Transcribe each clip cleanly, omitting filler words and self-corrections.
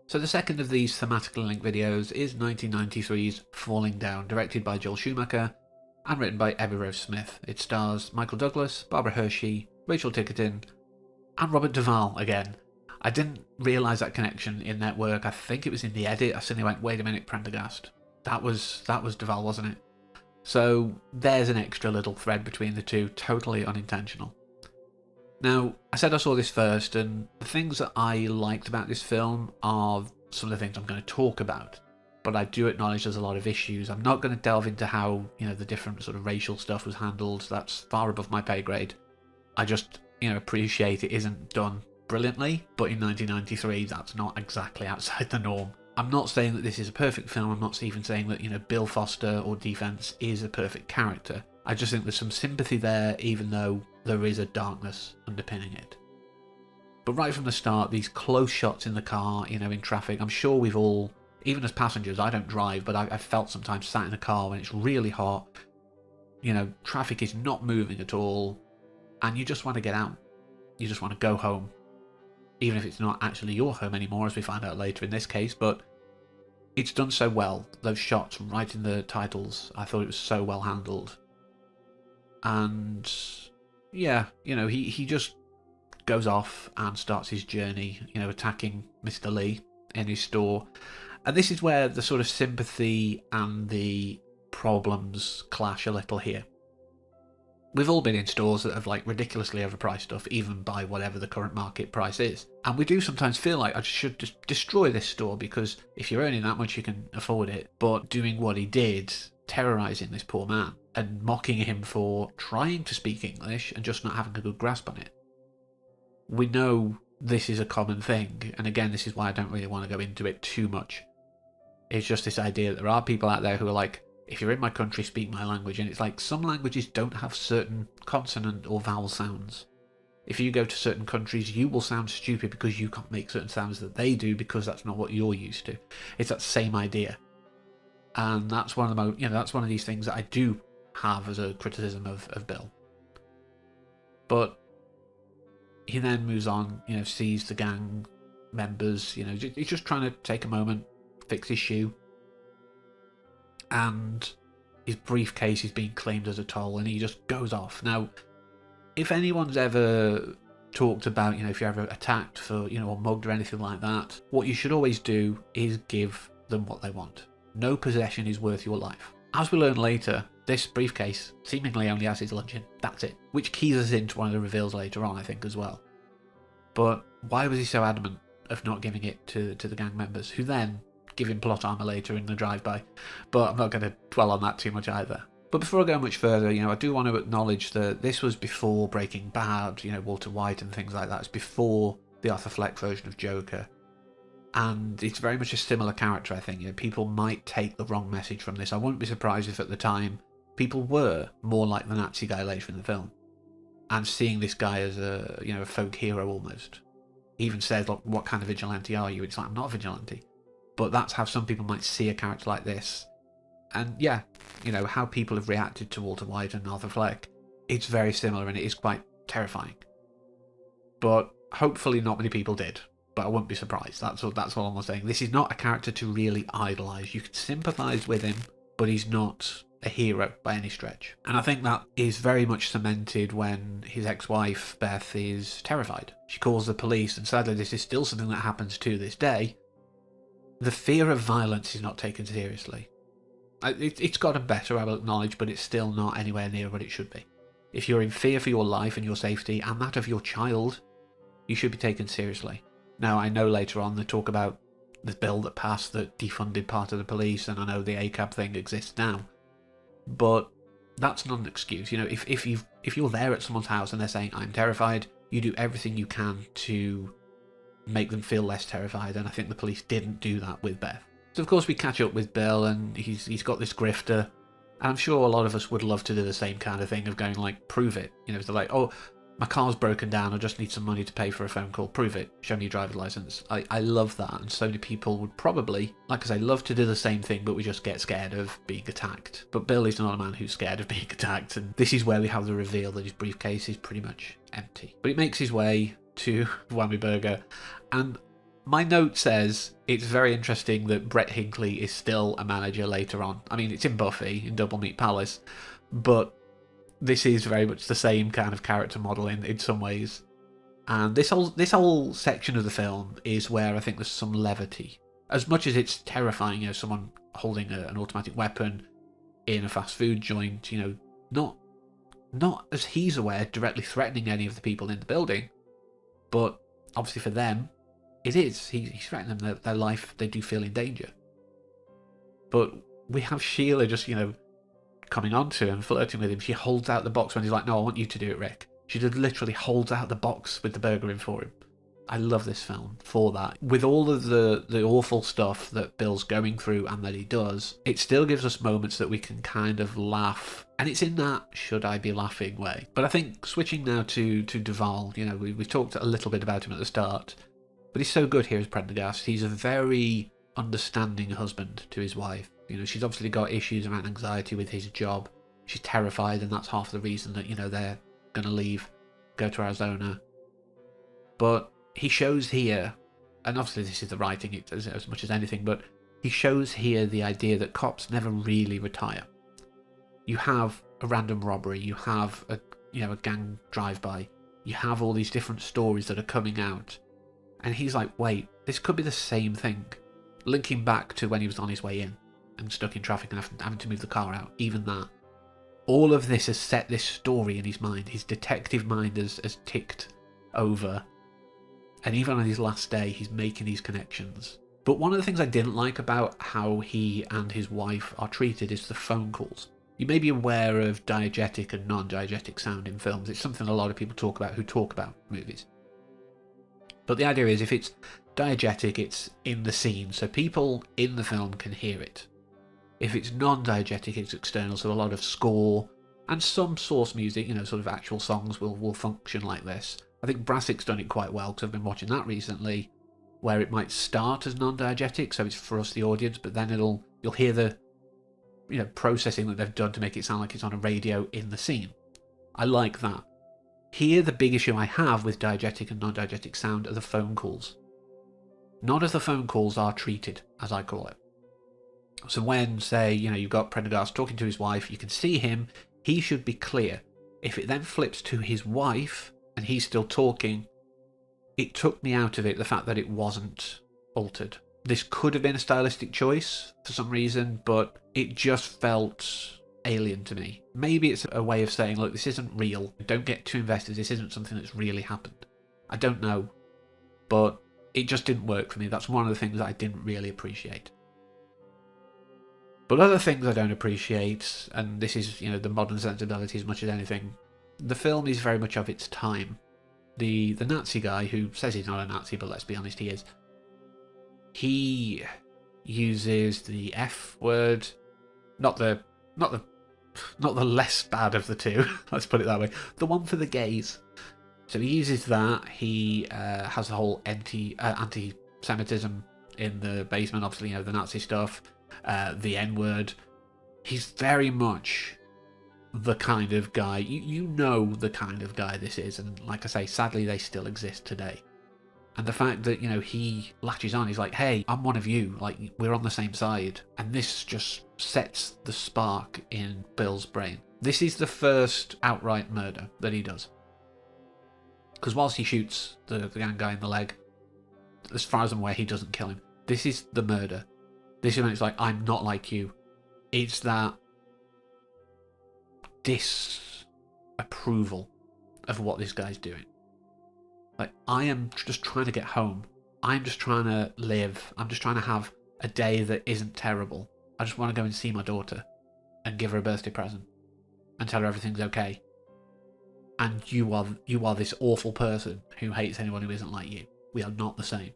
So the second of these thematically linked videos is 1993's Falling Down, directed by Joel Schumacher and written by Ebby Rose Smith. It stars Michael Douglas, Barbara Hershey, Rachel Tickerton, and Robert Duvall again. I didn't realise that connection in Network. I think it was in the edit. I suddenly went, wait a minute, Prendergast. That was Duvall, wasn't it? So there's an extra little thread between the two, totally unintentional. Now, I said I saw this first, and the things that I liked about this film are some of the things I'm going to talk about. But I do acknowledge there's a lot of issues. I'm not going to delve into how, the different sort of racial stuff was handled. That's far above my pay grade. I just, appreciate it isn't done brilliantly, but in 1993, that's not exactly outside the norm. I'm not saying that this is a perfect film. I'm not even saying that, Bill Foster or D-Fens is a perfect character. I just think there's some sympathy there, even though there is a darkness underpinning it. But right from the start, these close shots in the car, in traffic, I'm sure we've all, even as passengers, I don't drive, but I've felt sometimes sat in a car when it's really hot, traffic is not moving at all, and you just want to get out. You just want to go home. Even if it's not actually your home anymore, as we find out later in this case, but it's done so well. Those shots right in the titles, I thought it was so well handled. And yeah, he just goes off and starts his journey, attacking Mr. Lee in his store. And this is where the sort of sympathy and the problems clash a little here. We've all been in stores that have ridiculously overpriced stuff, even by whatever the current market price is. And we do sometimes feel like I should just destroy this store because if you're earning that much, you can afford it. But doing what he did, terrorising this poor man and mocking him for trying to speak English and just not having a good grasp on it. We know this is a common thing. And again, this is why I don't really want to go into it too much. It's just this idea that there are people out there who are like, if you're in my country, speak my language. And it's like some languages don't have certain consonant or vowel sounds. If you go to certain countries, you will sound stupid because you can't make certain sounds that they do because that's not what you're used to. It's that same idea. And that's one of the that's one of these things that I do have as a criticism of Bill. But he then moves on, sees the gang members, he's just trying to take a moment, fix his shoe. And his briefcase is being claimed as a toll, and he just goes off. Now, if anyone's ever talked about, if you're ever attacked for, or mugged or anything like that, what you should always do is give them what they want. No possession is worth your life. As we learn later, this briefcase seemingly only has his lunch in. That's it. Which keys us into one of the reveals later on, I think, as well. But why was he so adamant of not giving it to the gang members, who then give him plot armor later in the drive-by? But I'm not going to dwell on that too much either. But before I go much further, I do want to acknowledge that this was before Breaking Bad, Walter White and things like that. It's before the Arthur Fleck version of Joker. And it's very much a similar character, I think. People might take the wrong message from this. I wouldn't be surprised if at the time people were more like the Nazi guy later in the film. And seeing this guy as a, a folk hero almost. He even says, look, what kind of vigilante are you? It's like, I'm not a vigilante. But that's how some people might see a character like this. And yeah, how people have reacted to Walter White and Arthur Fleck, it's very similar and it is quite terrifying. But hopefully not many people did. But I wouldn't be surprised. That's all I'm saying. This is not a character to really idolise. You can sympathise with him, but he's not a hero by any stretch. And I think that is very much cemented when his ex-wife, Beth, is terrified. She calls the police, and sadly this is still something that happens to this day. The fear of violence is not taken seriously. It's gotten better, I will acknowledge, but it's still not anywhere near what it should be. If you're in fear for your life and your safety, and that of your child, you should be taken seriously. Now, I know later on they talk about the bill that passed that defunded part of the police, and I know the ACAB thing exists now. But that's not an excuse. If you're there at someone's house and they're saying, I'm terrified, you do everything you can to make them feel less terrified, and I think the police didn't do that with Beth. So of course we catch up with Bill, and he's got this grifter, and I'm sure a lot of us would love to do the same kind of thing of going like, prove it. They're like, oh, my car's broken down, I just need some money to pay for a phone call, prove it, show me your driver's license. I love that, and so many people would probably, like I say, love to do the same thing, but we just get scared of being attacked. But Bill is not a man who's scared of being attacked, and this is where we have the reveal that his briefcase is pretty much empty. But he makes his way to Whammy Burger, and My note says it's very interesting that Brett Hinckley is still a manager later on. I mean, it's in Buffy, in Double Meat Palace, but this is very much the same kind of character model in some ways. And this whole section of the film is where I think there's some levity. As much as it's terrifying, you know, someone holding an automatic weapon in a fast food joint, you know, not as he's aware, directly threatening any of the people in the building, but obviously for them, it is. He's threatening them, their life, they do feel in danger. But we have Sheila just, you know, coming on to him, flirting with him. She holds out the box when he's like, no, I want you to do it, Rick. She just literally holds out the box with the burger in for him. I love this film for that. With all of the awful stuff that Bill's going through and that he does, it still gives us moments that we can kind of laugh. And it's in that should I be laughing way. But I think switching now to Duvall, you know, we've talked a little bit about him at the start, but he's so good here as Prendergast. He's a very understanding husband to his wife. You know, she's obviously got issues around anxiety with his job. She's terrified, and that's half the reason that, you know, they're going to leave, go to Arizona. But he shows here, and obviously this is the writing as much as anything, but he shows here the idea that cops never really retire. You have a random robbery, you have a gang drive-by, you have all these different stories that are coming out, and he's like, wait, this could be the same thing, linking back to when he was on his way in and stuck in traffic and having to move the car out. Even that, all of this has set this story in his mind. His detective mind has ticked over. And even on his last day, he's making these connections. But one of the things I didn't like about how he and his wife are treated is the phone calls. You may be aware of diegetic and non-diegetic sound in films. It's something a lot of people talk about who talk about movies. But the idea is if it's diegetic, it's in the scene, so people in the film can hear it. If it's non-diegetic, it's external, so a lot of score and some source music, you know, sort of actual songs will function like this. I think Brassic's done it quite well, because I've been watching that recently, where it might start as non-diegetic, so it's for us, the audience, but then you'll hear the, you know, processing that they've done to make it sound like it's on a radio in the scene. I like that. Here, the big issue I have with diegetic and non-diegetic sound are the phone calls. None of the phone calls are treated, as I call it. So when, say, you know, you've got Prendergast talking to his wife, you can see him, he should be clear. If it then flips to his wife, and he's still talking, it took me out of it, the fact that it wasn't altered. This could have been a stylistic choice for some reason, but it just felt alien to me. Maybe it's a way of saying, look, this isn't real. Don't get too invested. This isn't something that's really happened. I don't know, but it just didn't work for me. That's one of the things that I didn't really appreciate. But other things I don't appreciate, and this is, you know, the modern sensibility as much as anything, the film is very much of its time. The Nazi guy, who says he's not a Nazi, but let's be honest, he is. He uses the F word, not the less bad of the two. Let's put it that way. The one for the gays. So he uses that. He has the whole anti-Semitism in the basement. Obviously, you know, the Nazi stuff. The N-word. He's very much the kind of guy, you know the kind of guy this is, and like I say, sadly they still exist today. And the fact that, you know, he latches on, he's like, hey, I'm one of you, like, we're on the same side. And this just sets the spark in Bill's brain. This is the first outright murder that he does. Because whilst he shoots the gang guy in the leg, as far as I'm aware, he doesn't kill him. This is the murder. This is when it's like, I'm not like you. It's that disapproval of what this guy's doing. Like, I am just trying to get home. I'm just trying to live. I'm just trying to have a day that isn't terrible. I just want to go and see my daughter and give her a birthday present and tell her everything's okay. And you are this awful person who hates anyone who isn't like you. We are not the same.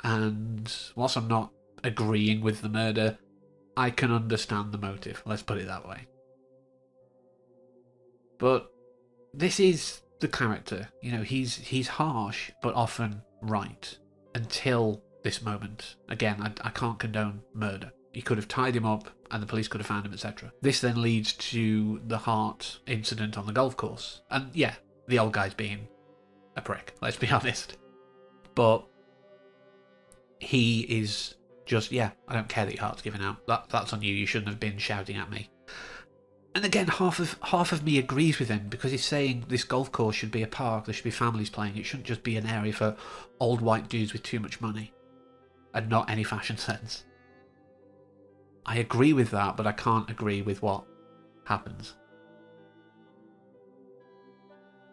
And whilst I'm not agreeing with the murder, I can understand the motive. Let's put it that way. But this is the character. You know, he's harsh, but often right. Until this moment. Again, I can't condone murder. You could have tied him up and the police could have found him, etc. This then leads to the Hart incident on the golf course. And yeah, the old guy's being a prick, let's be honest. But he is just, yeah, I don't care that your heart's given out. That's on you. You shouldn't have been shouting at me. And again, half of me agrees with him, because he's saying this golf course should be a park. There should be families playing. It shouldn't just be an area for old white dudes with too much money and not any fashion sense. I agree with that, but I can't agree with what happens.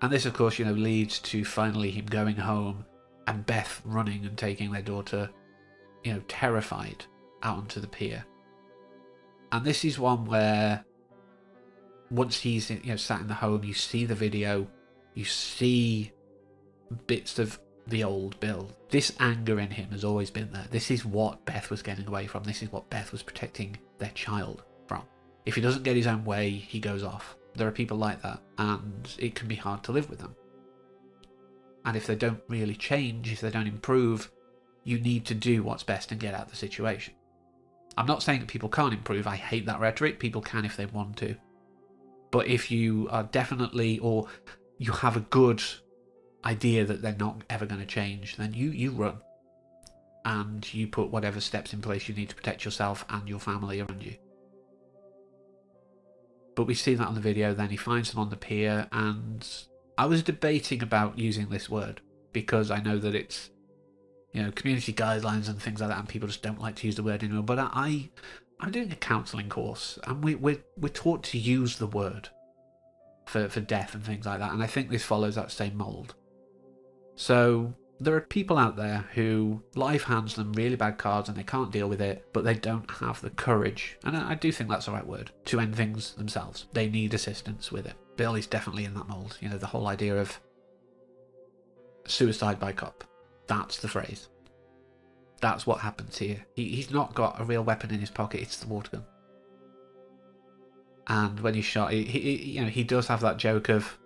And this, of course, leads to finally him going home and Beth running and taking their daughter, terrified, out onto the pier. And this is one where once he's sat in the home, you see the video, you see bits of the old Bill. This anger in him has always been there. This is what Beth was getting away from. This is what Beth was protecting their child from. If he doesn't get his own way, he goes off. There are people like that, and it can be hard to live with them. And if they don't really change, if they don't improve, you need to do what's best and get out of the situation. I'm not saying that people can't improve. I hate that rhetoric. People can if they want to. But if you are definitely, or you have a good idea that they're not ever going to change, then you run. And you put whatever steps in place you need to protect yourself and your family around you. But we see that on the video. Then he finds them on the pier, and I was debating about using this word, because I know that it's, community guidelines and things like that, and people just don't like to use the word anymore. But I'm doing a counselling course, and we're taught to use the word for death and things like that, and I think this follows that same mould. So there are people out there who life hands them really bad cards and they can't deal with it, but they don't have the courage, and I do think that's the right word, to end things themselves. They need assistance with it. Bill is definitely in that mould. The whole idea of suicide by cop. That's the phrase. That's what happens here. He's not got a real weapon in his pocket. It's the water gun. And when he's shot, he does have that joke of,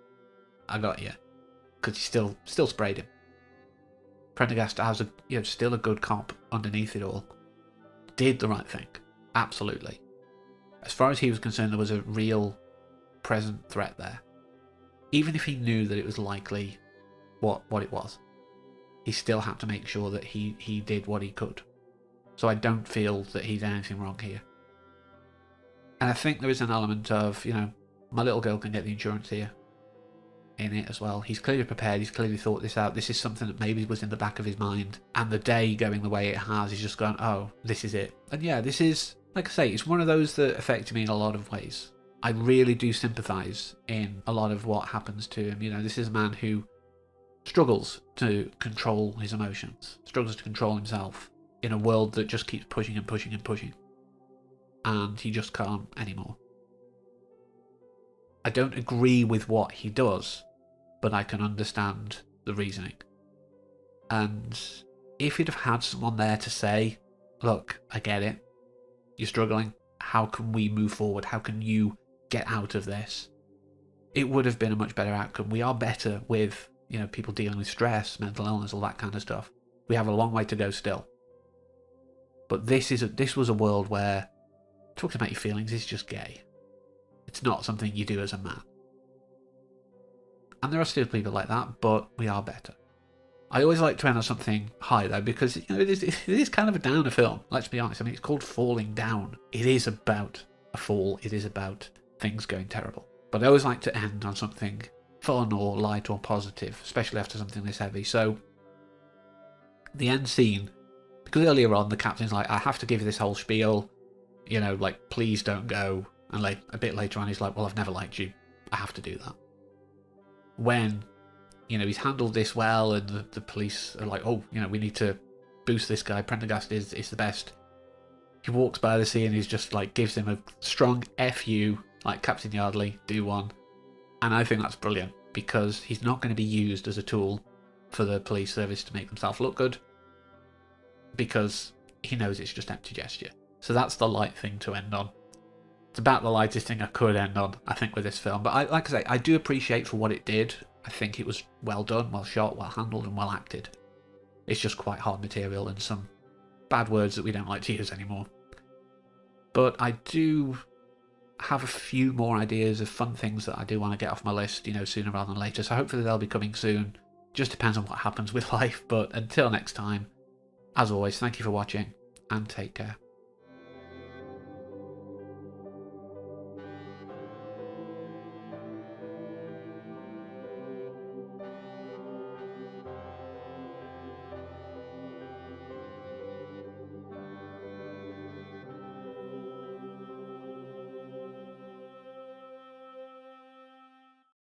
"I got you," because he still sprayed him. Prendergast has still a good cop underneath it all. Did the right thing, absolutely. As far as he was concerned, there was a real present threat there. Even if he knew that it was likely what it was, he still had to make sure that he did what he could. So I don't feel that he's anything wrong here. And I think there is an element of, my little girl can get the insurance here in it as well. He's clearly prepared. He's clearly thought this out. This is something that maybe was in the back of his mind. And the day going the way it has, he's just gone, oh, this is it. And yeah, this is, like I say, it's one of those that affected me in a lot of ways. I really do sympathise in a lot of what happens to him. This is a man who struggles to control his emotions, struggles to control himself in a world that just keeps pushing and pushing and pushing. And he just can't anymore. I don't agree with what he does, but I can understand the reasoning. And if he'd have had someone there to say, look, I get it, you're struggling, how can we move forward? How can you get out of this? It would have been a much better outcome. We are better with, people dealing with stress, mental illness, all that kind of stuff. We have a long way to go still. But this was a world where talking about your feelings is just gay. It's not something you do as a man. And there are still people like that, but we are better. I always like to end on something high, though, because it is kind of a downer film, let's be honest. It's called Falling Down. It is about a fall. It is about things going terrible. But I always like to end on something fun or light or positive, especially after something this heavy. So, the end scene, because earlier on the captain's like, I have to give you this whole spiel, please don't go. And a bit later on, he's like, well, I've never liked you. I have to do that. When, he's handled this well, and the police are like, oh, we need to boost this guy. Prendergast is the best. He walks by the scene and he's just gives him a strong F you, like Captain Yardley, do one. And I think that's brilliant, because he's not going to be used as a tool for the police service to make themselves look good, because he knows it's just empty gesture. So that's the light thing to end on. It's about the lightest thing I could end on, I think, with this film. But like I say, I do appreciate for what it did. I think it was well done, well shot, well handled, and well acted. It's just quite hard material and some bad words that we don't like to use anymore. But I do have a few more ideas of fun things that I do want to get off my list, sooner rather than later. So hopefully they'll be coming soon. Just depends on what happens with life, but until next time, as always, thank you for watching, and take care.